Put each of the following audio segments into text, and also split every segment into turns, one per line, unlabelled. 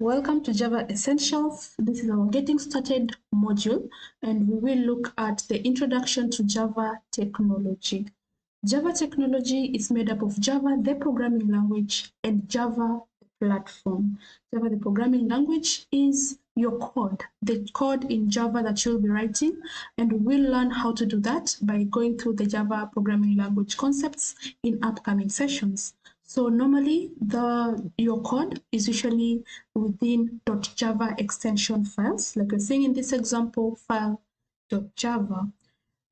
Welcome to Java Essentials. This is our Getting Started module, and we will look at the introduction to Java technology. Java technology is made up of Java, the programming language, and Java, the platform. Java, the programming language, is your code, the code in Java that you'll be writing, and we'll learn how to do that by going through the Java programming language concepts in upcoming sessions. So normally your code is usually within .java extension files, like we're seeing in this example file .java.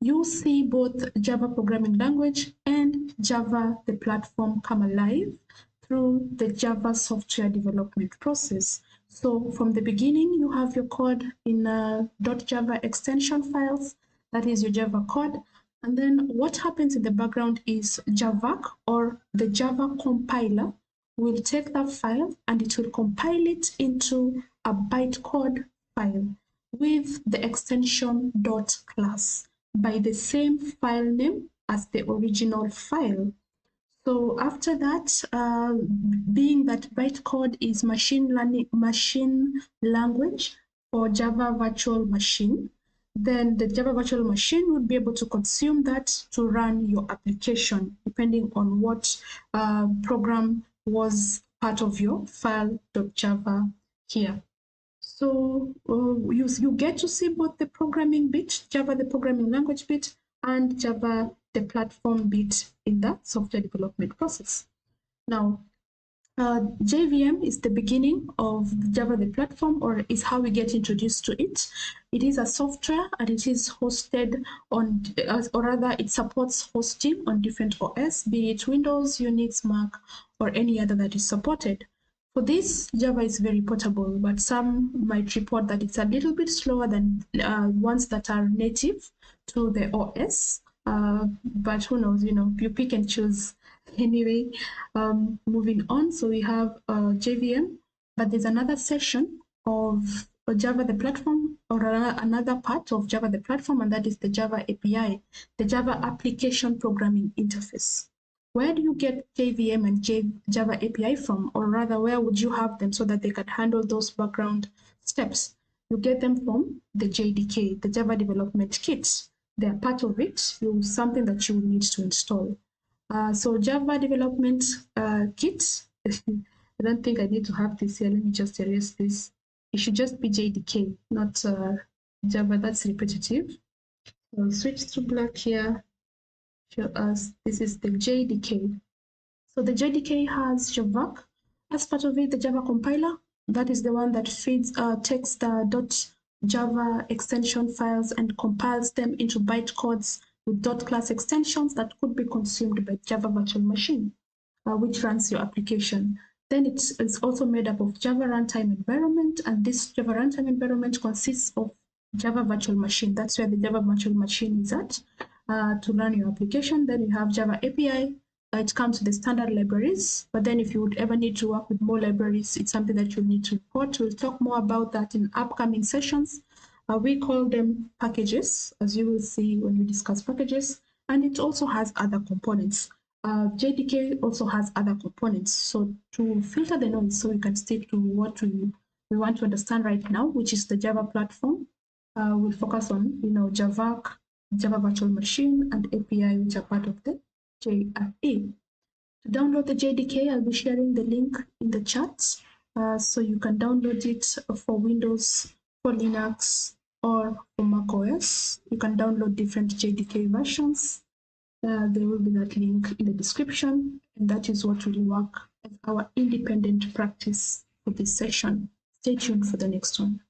You'll see both Java programming language and Java the platform come alive through the Java software development process. So from the beginning, you have your code in .java extension files, that is your Java code. And then what happens in the background is Javac, or the Java compiler, will take that file and it will compile it into a bytecode file with the extension .class by the same file name as the original file. So after that, being that bytecode is machine language or Java virtual machine, then the Java virtual machine would be able to consume that to run your application, depending on what program was part of your file.java here. So you get to see both the programming bit, Java the programming language bit, and Java the platform bit in the software development process. Now, JVM is the beginning of Java the platform, or is how we get introduced to it. It is a software and it is hosted on, or rather it supports hosting on different OS, be it Windows, Unix, Mac, or any other that is supported. For this, Java is very portable, but some might report that it's a little bit slower than ones that are native to the OS. But who knows, you pick and choose. Anyway, moving on, so we have JVM, but there's another section of Java the platform, or another part of Java the platform, and that is the Java API, the Java Application Programming Interface. Where do you get JVM and Java API from, or rather, where would you have them so that they can handle those background steps? You get them from the JDK, the Java Development Kit. They are part of it, something that you will need to install. So Java Development Kit, I don't think I need to have this here. Let me just erase this. It should just be JDK, not Java. That's repetitive. So I'll switch to black here. Show us this is the JDK. So the JDK has Javac as part of it, the Java compiler. That is the one that feeds takes the .java extension files and compiles them into bytecodes with .class extensions that could be consumed by Java virtual machine, which runs your application. Then it's also made up of Java runtime environment, and this Java runtime environment consists of Java virtual machine. That's where the Java virtual machine is at to run your application. Then you have Java API. It comes with the standard libraries, but then if you would ever need to work with more libraries, it's something that you'll need to report. We'll talk more about that in upcoming sessions. We call them packages, as you will see when we discuss packages, and it also has other components. JDK also has other components. So to filter the noise, so we can stick to what we want to understand right now, which is the Java platform. We'll focus on, Java virtual machine, and API, which are part of the JRE. To download the JDK, I'll be sharing the link in the chat, so you can download it for Windows, for Linux, or for macOS. You can download different JDK versions. There will be that link in the description, and that is what will work as our independent practice for this session. Stay tuned for the next one.